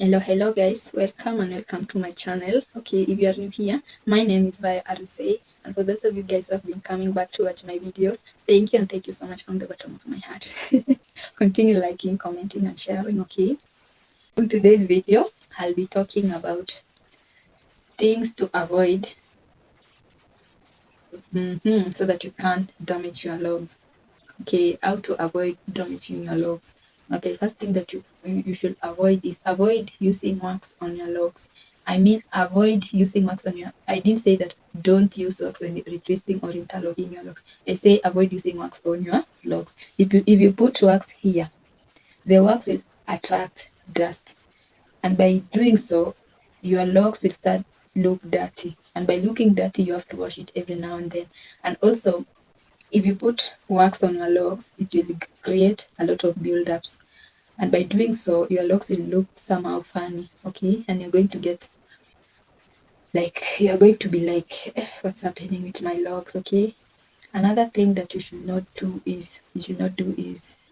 Hello guys, welcome to my channel. Okay, if you are new here, my name is Vaya Aruse, and for those of you guys who have been coming back to watch my videos, thank you and thank you so much from the bottom of my heart. Continue liking, commenting and sharing. Okay, in today's video I'll be talking about things to avoid so that you can't damage your logs. Okay, how to avoid damaging your logs. Okay, first thing that you should avoid is avoid using wax on your logs. I mean, avoid using wax on your. I didn't say that don't use wax when you're retwisting or interlocking your logs. I say avoid using wax on your logs. If you put wax here, the wax will attract dust, and by doing so, your logs will start look dirty. And by looking dirty, you have to wash it every now and then. And also, if you put wax on your logs, it will create a lot of buildups. And by doing so, your logs will look somehow funny, okay? And you're going to be like, what's happening with my logs, okay? Another thing that you should not do is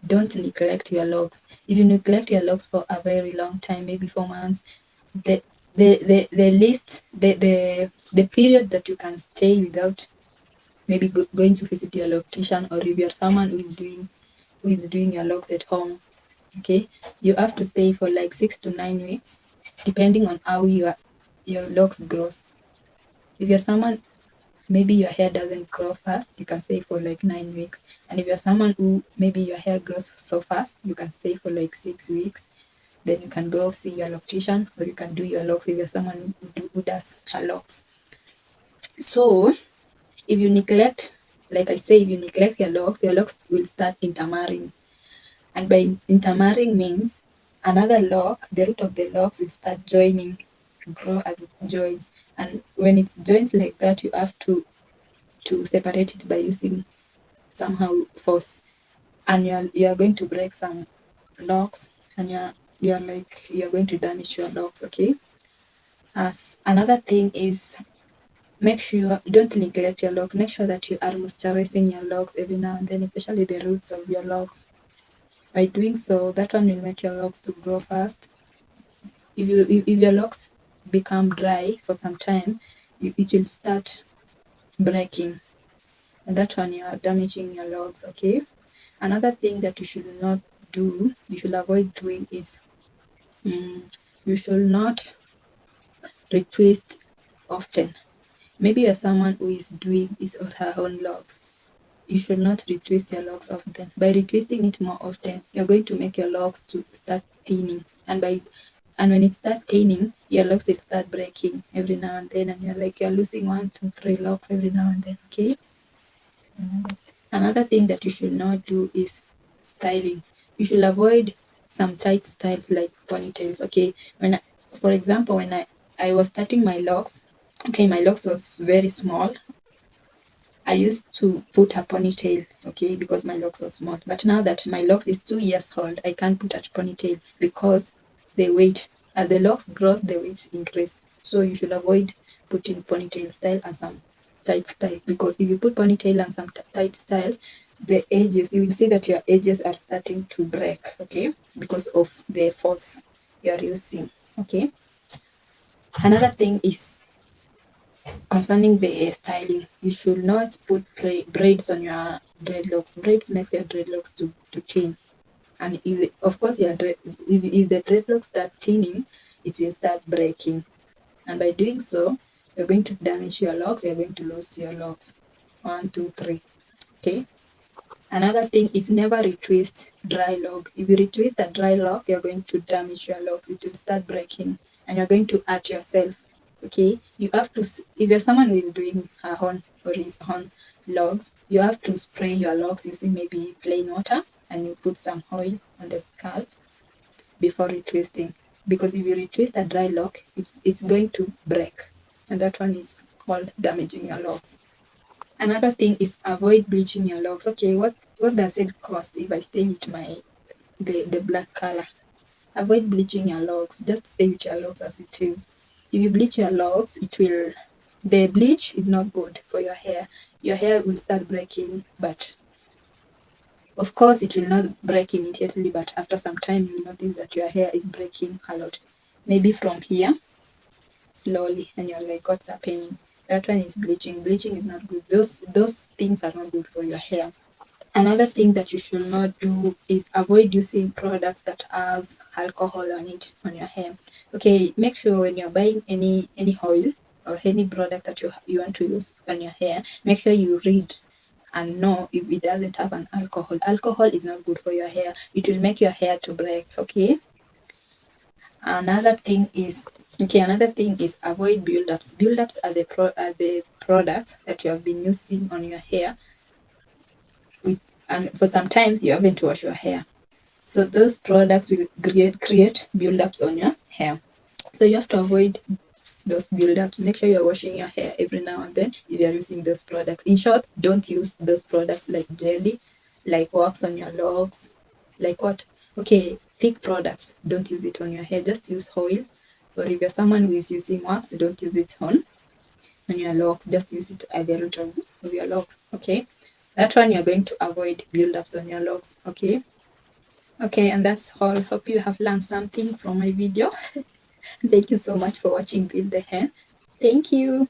don't neglect your logs. If you neglect your logs for a very long time, maybe 4 months, the period that you can stay without maybe going to visit your loctician, or if you're someone who is doing your logs at home, okay, you have to stay for like 6 to 9 weeks, depending on how your logs grows. If you're someone, maybe your hair doesn't grow fast, you can stay for like 9 weeks. And if you're someone who maybe your hair grows so fast, you can stay for like 6 weeks. Then you can go see your loctician, or you can do your logs if you're someone who does her logs. So if you neglect, like I say, if you neglect your logs will start intermarrying. And by intermarrying means another log, the root of the logs will start joining, grow as it joins. And when it joins like that, you have to separate it by using somehow force. And you're going to break some logs, and you're going to damage your logs, okay? As another thing is, make sure you don't neglect your logs. Make sure that you are moisturizing your logs every now and then, especially the roots of your logs. By doing so, that one will make your logs to grow fast. If your logs become dry for some time, it will start breaking, and that one you are damaging your logs, okay? Another thing that you should not do, you should avoid doing is you should not retwist often. Maybe you're someone who is doing his or her own logs. You should not retwist your logs often. By retwisting it more often, you're going to make your logs to start thinning. And when it starts thinning, your logs will start breaking every now and then, and you're losing 1, 2, 3 logs every now and then, okay? Another thing that you should not do is styling. You should avoid some tight styles like ponytails, okay? For example, when I was starting my locks, okay, my locks was very small. I used to put a ponytail, okay, because my locks was small. But now that my locks is 2 years old, I can't put a ponytail because the weight, as the locks grows, the weights increase. So you should avoid putting ponytail style and some tight style, because if you put ponytail and some tight styles, the edges, you will see that your edges are starting to break, okay, because of the force you are using, okay. Another thing is concerning the styling, you should not put braids on your dreadlocks. Braids makes your dreadlocks to thin, and of course if the dreadlocks start thinning, it will start breaking, and by doing so, you're going to damage your locks. You're going to lose your locks. 1, 2, 3. Okay. Another thing is never retwist dry lock. If you retwist a dry lock, you're going to damage your locks. It will start breaking, and you're going to hurt yourself. Okay, you have to, if you're someone who is doing her own or his own logs, you have to spray your logs using maybe plain water, and you put some oil on the scalp before retwisting, because if you retwist a dry lock, it's going to break, and that one is called damaging your logs. Another thing is avoid bleaching your logs. Okay, what does it cost if I stay with the black color? Avoid bleaching your logs. Just stay with your logs as it is. If you bleach your logs, the bleach is not good for your hair. Your hair will start breaking, but of course it will not break immediately, but after some time you will notice that your hair is breaking a lot. maybe from here slowly, and you're like, what's happening? That one is bleaching. Bleaching is not good. Those things are not good for your hair. Another thing that you should not do is avoid using products that has alcohol on it on your hair. Okay, make sure when you're buying any oil or any product that you want to use on your hair, make sure you read and know if it doesn't have an alcohol. Alcohol is not good for your hair. It will make your hair to break. Okay. Another thing is avoid buildups. Buildups are the products that you have been using on your hair with, and for some time you haven't washed your hair. So those products will create buildups on your hair. So you have to avoid those buildups. Make sure you're washing your hair every now and then if you're using those products. In short, don't use those products like jelly, like wax on your locks, like what? Okay, thick products. Don't use it on your hair. Just use oil. Or if you're someone who is using wax, don't use it on your locks. Just use it at the root of your locks. Okay. That one you're going to avoid buildups on your locks. Okay. Okay, and that's all. Hope you have learned something from my video. Thank you so much for watching Build the Hair. Thank you.